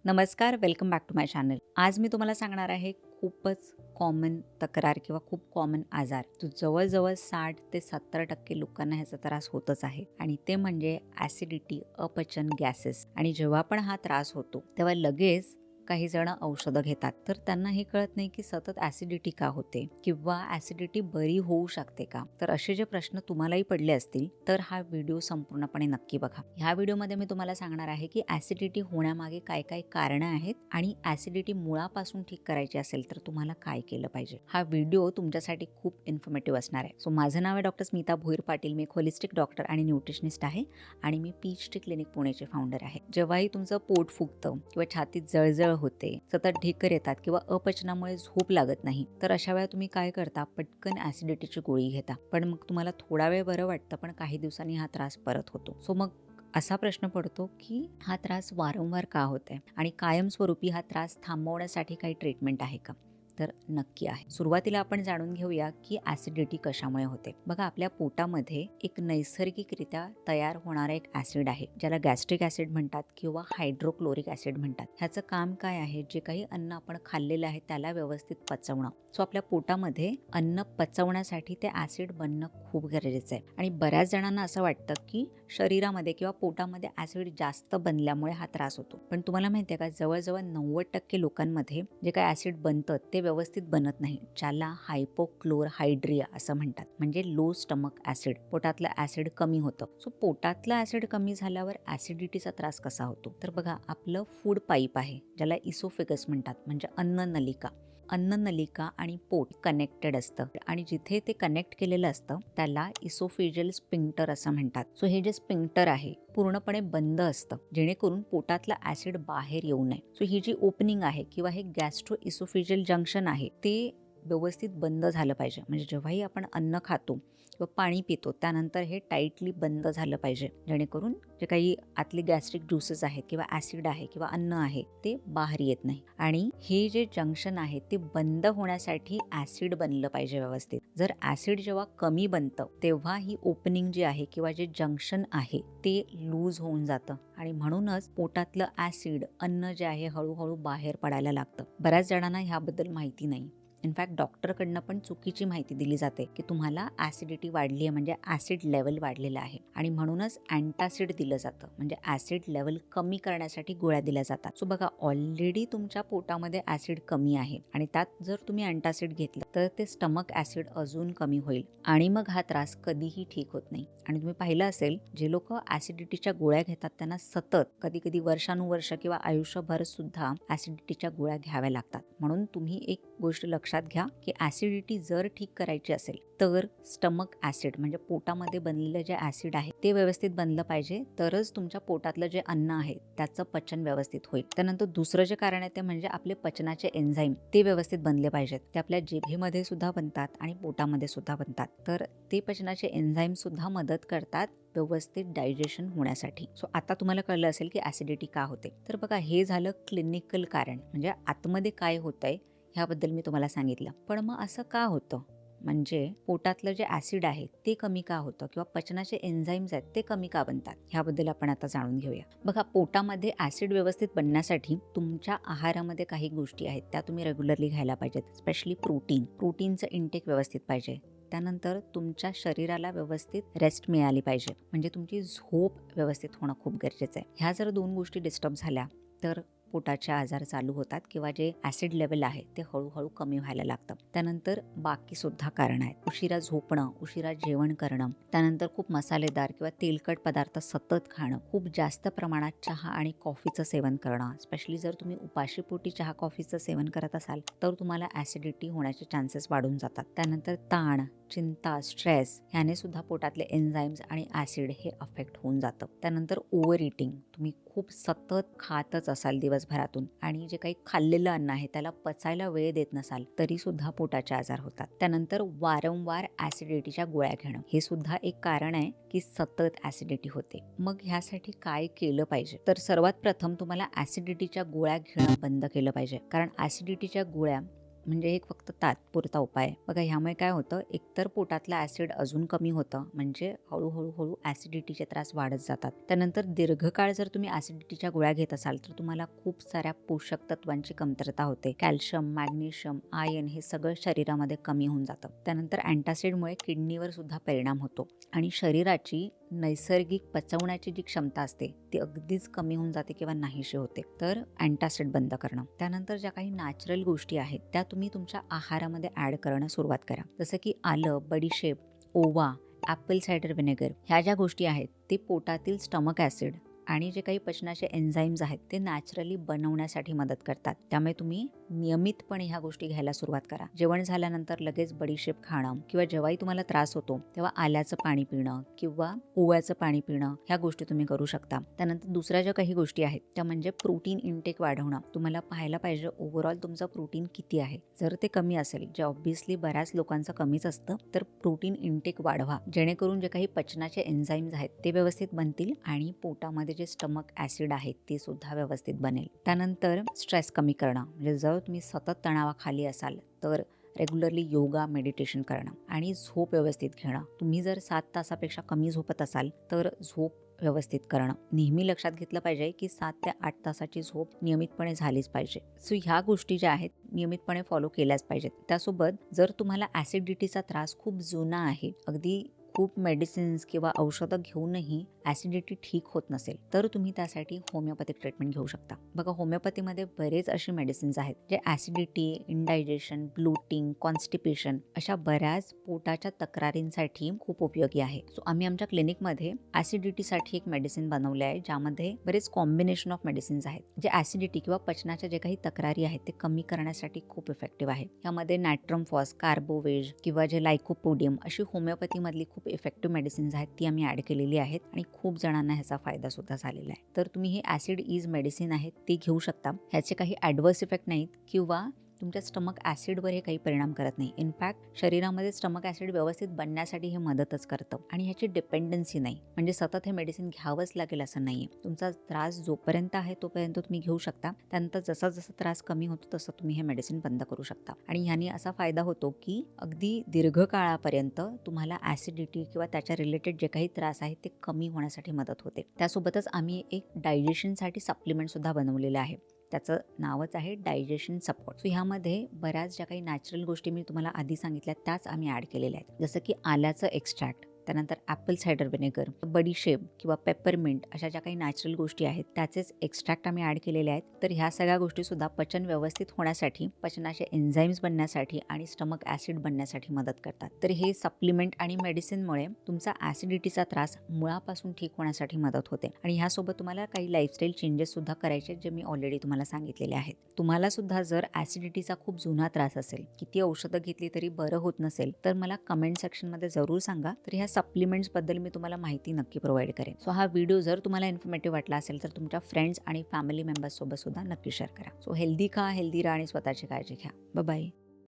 नमस्कार, welcome back to my channel. आज मी तुम्हाला सांगणार आहे खूपच कॉमन तक्रार किंवा खूप कॉमन आजार जो जवळजवळ 60 ते 70% लोकांना ह्याचा त्रास होतच आहे आणि ते म्हणजे ॲसिडिटी, अपचन, गॅसेस. आणि जेव्हा पण हा त्रास होतो तेव्हा लगेच काही जण औषधं घेतात, तर त्यांना हे कळत नाही की सतत ॲसिडिटी का होते किंवा ॲसिडिटी बरी होऊ शकते का. तर असे जे प्रश्न तुम्हालाही पडले असतील तर हा व्हिडिओ संपूर्णपणे नक्की बघा. ह्या व्हिडिओमध्ये मी तुम्हाला सांगणार आहे की ॲसिडिटी होण्यामागे काय काय कारणं आहेत आणि ॲसिडिटी मुळापासून ठीक करायची असेल तर तुम्हाला काय केलं पाहिजे. हा व्हिडिओ तुमच्यासाठी खूप इन्फॉर्मेटिव्ह असणार आहे. सो माझं नाव आहे डॉक्टर स्मिता भोईर पाटील. मी एक होलिस्टिक डॉक्टर आणि न्यूट्रिशनिस्ट आहे आणि मी PhD क्लिनिक पुणेचे फाउंडर आहे. जेव्हाही तुमचं पोट फुगतं किंवा छातीत जळजळ होते, सतत ढेकर येतात किंवा अपचनामुळे झोप लागत नाही, तर अशा वेळा तुम्ही काय करता, पटकन ॲसिडिटीची गोळी घेता. पण मग तुम्हाला थोडा वेळ बरं वाटतं, पण काही दिवसांनी हा त्रास परत होतो. सो मग असा प्रश्न पडतो की हा त्रास वारंवार का होतोय आणि कायमस्वरूपी हा त्रास थांबवण्यासाठी काही ट्रीटमेंट आहे का. तर नक्की आहे. सुरुवातीला आपण जाणून घेऊया की ॲसिडिटी कशामुळे होते. बघा, आपल्या पोटामध्ये एक नैसर्गिकरित्या तयार होणारा एक ॲसिड आहे, ज्याला गॅस्ट्रिक ॲसिड म्हणतात किंवा हायड्रोक्लोरिक ॲसिड म्हणतात. ह्याचं काम काय आहे, जे काही अन्न आपण खाल्लेलं आहे त्याला व्यवस्थित पचवणं. सो आपल्या पोटामध्ये अन्न पचवण्यासाठी ते ॲसिड बनणं खूप गरजेचं आहे. आणि बऱ्याच जणांना असं वाटतं की शरीरामध्ये किंवा पोटामध्ये ॲसिड जास्त बनल्यामुळे हा त्रास होतो, पण तुम्हाला माहिती आहे का, जवळजवळ 90% लोकांमध्ये जे काही ॲसिड बनतं ते व्यवस्थित बनत नाही, ज्याला हायपोक्लोरहायड्रिया असं म्हणतात, म्हणजे लो स्टमक ॲसिड. पोटातलं ॲसिड कमी होतं. सो पोटातलं ॲसिड कमी झाल्यावर ॲसिडिटीचा त्रास कसा होतो. तर बघा, आपलं फूड पाईप आहे, ज्याला इसोफेगस म्हणतात, म्हणजे अन्ननलिका. अन्ननलिका आणि पोट कनेक्टेड असतं आणि जिथे ते कनेक्ट केलेलं असतं त्याला इसोफेजियल स्पिंक्टर असं म्हणतात. सो हे जे स्पिंक्टर आहे पूर्णपणे बंद असतं, जेणेकरून पोटातलं ॲसिड बाहेर येऊ नये. सो ही जी ओपनिंग आहे किंवा हे गॅस्ट्रो इसोफेजियल जंक्शन आहे ते व्यवस्थित बंद झालं पाहिजे. म्हणजे जेव्हाही आपण अन्न खातो किंवा पाणी पितो त्यानंतर हे टाईटली बंद झालं पाहिजे, जेणेकरून जे काही आतले गॅस्ट्रिक ज्युसेस आहेत किंवा ॲसिड आहे किंवा अन्न आहे ते बाहेर येत नाही. आणि हे जे जंक्शन आहे ते बंद होण्यासाठी ॲसिड बनलं पाहिजे व्यवस्थित. जर ॲसिड जेव्हा कमी बनतं तेव्हा ही ओपनिंग जी आहे किंवा जे जंक्शन आहे ते लूज होऊन जातं आणि म्हणूनच पोटातलं ॲसिड अन्न जे आहे हळूहळू बाहेर पडायला लागतं. बऱ्याच जणांना ह्याबद्दल माहिती नाही. इनफॅक्ट डॉक्टरकडनं पण चुकीची माहिती दिली जाते की तुम्हाला ॲसिडिटी वाढली आहे, म्हणजे ॲसिड लेवल वाढलेला आहे आणि म्हणूनच अँटासिड दिलं जातं, म्हणजे ॲसिड लेवल कमी करण्यासाठी गोळ्या दिल्या जातात. सो बघा, ऑलरेडी तुमच्या पोटामध्ये ॲसिड कमी आहे आणि त्यात जर तुम्ही अँटासिड घेतलं तर ते स्टमक ॲसिड अजून कमी होईल आणि मग हा त्रास कधीही ठीक होत नाही. आणि तुम्ही पाहिलं असेल, जे लोक ॲसिडिटीच्या गोळ्या घेतात त्यांना सतत कधी कधी वर्षानुवर्ष किंवा आयुष्यभर सुद्धा ॲसिडिटीच्या गोळ्या घ्याव्या लागतात. म्हणून तुम्ही एक गोष्ट लक्षात घ्या की ॲसिडिटी जर ठीक करायची असेल तर स्टमक ॲसिड म्हणजे पोटामध्ये बनलेलं जे ॲसिड आहे ते व्यवस्थित बनलं पाहिजे, तरच तुमच्या पोटातलं जे अन्न आहे त्याचं पचन व्यवस्थित होईल. त्यानंतर दुसरं जे कारण आहे ते म्हणजे आपले पचनाचे एन्झाईम ते व्यवस्थित बनले पाहिजेत. ते आपल्या जिभेमध्ये सुद्धा बनतात आणि पोटामध्ये सुद्धा बनतात, तर ते पचनाचे एन्झाईम सुद्धा मदत करतात व्यवस्थित डायजेशन होण्यासाठी. सो आता तुम्हाला कळलं असेल की ॲसिडिटी का होते. तर बघा, हे झालं क्लिनिकल कारण, म्हणजे आतमध्ये काय होतंय ह्याबद्दल मी तुम्हाला सांगितलं. पण मग असं का होतं, म्हणजे पोटातलं जे ॲसिड आहे ते कमी का होतं किंवा पचनाचे एन्झाईम्स आहेत ते कमी का बनतात, ह्याबद्दल आपण आता जाणून घेऊया. बघा, पोटामध्ये ॲसिड व्यवस्थित बनण्यासाठी तुमच्या आहारामध्ये काही गोष्टी आहेत त्या तुम्ही रेग्युलरली घ्यायला पाहिजेत. स्पेशली प्रोटीनचं इंटेक व्यवस्थित पाहिजे. त्यानंतर तुमच्या शरीराला व्यवस्थित रेस्ट मिळाली पाहिजे, म्हणजे तुमची झोप व्यवस्थित होणं खूप गरजेचं आहे. ह्या जर दोन गोष्टी डिस्टर्ब झाल्या तर पोटाचे आजार चालू होतात किंवा जे ॲसिड लेवल आहे ते हळूहळू कमी व्हायला लागतं. त्यानंतर बाकी सुद्धा कारण आहेत. उशिरा झोपणं, उशिरा जेवण करणं, त्यानंतर खूप मसालेदार किंवा तेलकट पदार्थ सतत खाणं, खूप जास्त प्रमाणात चहा आणि कॉफीचं सेवन करणं. स्पेशली जर तुम्ही उपाशीपोटी चहा कॉफीचं सेवन करत असाल तर तुम्हाला ॲसिडिटी होण्याचे चान्सेस वाढून जातात. त्यानंतर ताण, चिंता, स्ट्रेस ह्याने सुद्धा पोटातले एन्झाईम्स आणि ॲसिड हे अफेक्ट होऊन जातं. त्यानंतर ओव्हर इटिंग, तुम्ही खूप सतत खातच असाल दिवसभरातून आणि जे काही खाल्लेलं अन्न आहे त्याला पचायला वेळ देत नसाल तरी सुद्धा पोटाचे आजार होतात. त्यानंतर वारंवार ॲसिडिटीच्या गोळ्या घेणं हे सुद्धा एक कारण आहे की सतत ॲसिडिटी होते. मग ह्यासाठी काय केलं पाहिजे, तर सर्वात प्रथम तुम्हाला ॲसिडिटीच्या गोळ्या घेणं बंद केलं पाहिजे, कारण ॲसिडिटीच्या गोळ्या म्हणजे एक फक्त तात्पुरता उपाय आहे. बघा ह्यामुळे काय होतं, एकतर पोटातलं ऍसिड अजून कमी होतं, म्हणजे हळूहळू ऍसिडिटीचे त्रास वाढत जातात. त्यानंतर दीर्घकाळ जर तुम्ही ऍसिडिटीच्या गोळ्या घेत असाल तर तुम्हाला खूप साऱ्या पोषक तत्वांची कमतरता होते. कॅल्शियम, मॅग्नेशियम, आयर्न हे सगळं शरीरामध्ये कमी होऊन जातं. त्यानंतर अँटासिडमुळे किडनीवर सुद्धा परिणाम होतो आणि शरीराची नैसर्गिक पचवण्याची जी क्षमता असते ती अगदीच कमी होऊन जाते किंवा नाहीशी होते. तर अँटासिड बंद करणं. त्यानंतर ज्या काही नॅचरल गोष्टी आहेत त्या तुम्ही तुमच्या आहारामध्ये ऍड करणं सुरुवात करा. जसं की आलं, बडीशेप, ओवा, ॲपल सायडर व्हिनेगर ह्या ज्या गोष्टी आहेत ते पोटातील स्टमक ॲसिड आणि जे काही पचनाचे एन्झाईम्स आहेत ते नॅचरली बनवण्यासाठी मदत करतात. त्यामुळे तुम्ही नियमितपणे ह्या गोष्टी घ्यायला सुरुवात करा. जेवण झाल्यानंतर लगेच बडीशेप खाणं किंवा जेव्हाही तुम्हाला त्रास होतो तेव्हा आल्याचं पाणी पिणं किंवा ओव्याचं पाणी पिणं ह्या गोष्टी तुम्ही करू शकता. त्यानंतर दुसऱ्या ज्या काही गोष्टी आहेत त्या म्हणजे प्रोटीन इनटेक वाढवणं. तुम्हाला पाहायला पाहिजे ओव्हरऑल तुमचं प्रोटीन किती आहे. जर ते कमी असेल, जे ऑब्व्हियसली बऱ्याच लोकांचं कमीच असतं, तर प्रोटीन इनटेक वाढवा, जेणेकरून जे काही पचनाचे एन्झाईम्स आहेत ते व्यवस्थित बनतील आणि पोटामध्ये जे स्टमक ॲसिड आहे ते सुद्धा व्यवस्थित बनेल. त्यानंतर स्ट्रेस कमी करणं, म्हणजे जर तुम्ही सतत तणावाखाली असाल तर रेग्युलरली योगा, मेडिटेशन करणं आणि झोप व्यवस्थित घेणं. तुम्ही जर 7 तासापेक्षा कमी झोपत असाल तर झोप व्यवस्थित करणं. नेहमी लक्षात घेतलं पाहिजे की 7 ते 8 तासाची झोप नियमितपणे झालीच पाहिजे. सो ह्या गोष्टी ज्या आहेत नियमितपणे फॉलो केल्याच पाहिजेत. त्यासोबत जर तुम्हाला ॲसिडिटीचा त्रास खूप जुना आहे, अगदी खूप मेडिसिन्स किंवा औषधं घेऊनही ॲसिडिटी ठीक होत नसेल तर तुम्ही त्यासाठी होमिओपॅथिक ट्रीटमेंट घेऊ शकता. बघा होमिओपॅथीमध्ये बरेच अशी मेडिसिन्स आहेत जे ॲसिडिटी, इंडायजेशन, ब्लोटिंग, कॉन्स्टिपेशन अशा बऱ्याच पोटाच्या तक्रारींसाठी खूप उपयोगी आहे. सो आम्ही आमच्या क्लिनिकमध्ये ॲसिडिटीसाठी एक मेडिसिन बनवले आहे ज्यामध्ये बरेच कॉम्बिनेशन ऑफ मेडिसिन्स आहेत जे ॲसिडिटी किंवा पचनाच्या जे काही तक्रारी आहेत ते कमी करण्यासाठी खूप इफेक्टिव्ह आहे. यामध्ये नॅट्रम फॉस, कार्बोवेज किंवा जे लायकोपोडियम अशी होमिओपॅथीमधली खूप इफेक्टिव्ह मेडिसिन्स आहेत ती आम्ही ॲड केलेली आहेत आणि खूप जणांना ह्याचा फायदा सुद्धा झालेला आहे. तर तुम्ही हे ॲसिड इज मेडिसिन आहे ते घेऊ शकता. ह्याचे काही ॲडव्हर्स इफेक्ट नाहीत किंवा तुमच्या स्टमक ॲसिडवर हे काही परिणाम करत नाही. इनफॅक्ट शरीरामध्ये स्टमक ॲसिड व्यवस्थित बनण्यासाठी हे मदतच करतं आणि ह्याची डिपेंडन्सी नाही, म्हणजे सतत हे मेडिसिन घ्यावंच लागेल असं नाही आहे. तुमचा त्रास जोपर्यंत आहे तोपर्यंत तुम्ही घेऊ शकता. त्यानंतर जसा जसा त्रास कमी होतो तसं तुम्ही हे मेडिसिन बंद करू शकता आणि ह्याने असा फायदा होतो की अगदी दीर्घकाळापर्यंत तुम्हाला ॲसिडिटी किंवा त्याच्या रिलेटेड जे काही त्रास आहे ते कमी होण्यासाठी मदत होते. त्यासोबतच आम्ही एक डायजेशनसाठी सप्लिमेंट सुद्धा बनवलेलं आहे. त्याचं नावच आहे डायजेशन सपोर्ट. सो ह्यामध्ये बऱ्याच ज्या काही नॅचरल गोष्टी मी तुम्हाला आधी सांगितल्या त्याच आम्ही ॲड केलेल्या आहेत. जसं की आल्याचं एक्स्ट्रॅक्ट, त्यानंतर ॲपल सायडर व्हिनेगर, बडीशेप किंवा पेपरमिंट अशा ज्या काही नॅचरल गोष्टी आहेत त्याचेच एक्स्ट्रॅक्ट आम्ही ॲड केलेले आहेत. तर ह्या सगळ्या गोष्टी सुद्धा पचन व्यवस्थित होण्यासाठी, पचनाचे एन्झाईम्स बनण्यासाठी आणि स्टमक ॲसिड बनण्यासाठी मदत करतात. तर हे सप्लिमेंट आणि मेडिसिनमुळे तुमचा ॲसिडिटीचा त्रास मुळापासून ठीक होण्यासाठी मदत होते आणि ह्यासोबत तुम्हाला काही लाईफस्टाईल चेंजेस सुद्धा करायचे जे मी ऑलरेडी तुम्हाला सांगितलेले आहेत. तुम्हाला सुद्धा जर ॲसिडिटीचा खूप जुना त्रास असेल, किती औषधं घेतली तरी बरं होत नसेल तर मला कमेंट सेक्शनमध्ये जरूर सांगा. तर ह्या सप्लिमेंट्सबद्दल मी तुम्हाला माहिती नक्की प्रोव्हाइड करेन. सो हा व्हिडिओ जर तुम्हाला इन्फॉर्मेटिव्ह वाटला असेल तर तुमच्या फ्रेंड्स आणि फॅमिली मेंबर्ससोबत सुद्धा नक्की शेअर करा. सो हेल्दी खा, हेल्दी राहा आणि स्वतःची काळजी घ्या. बाय.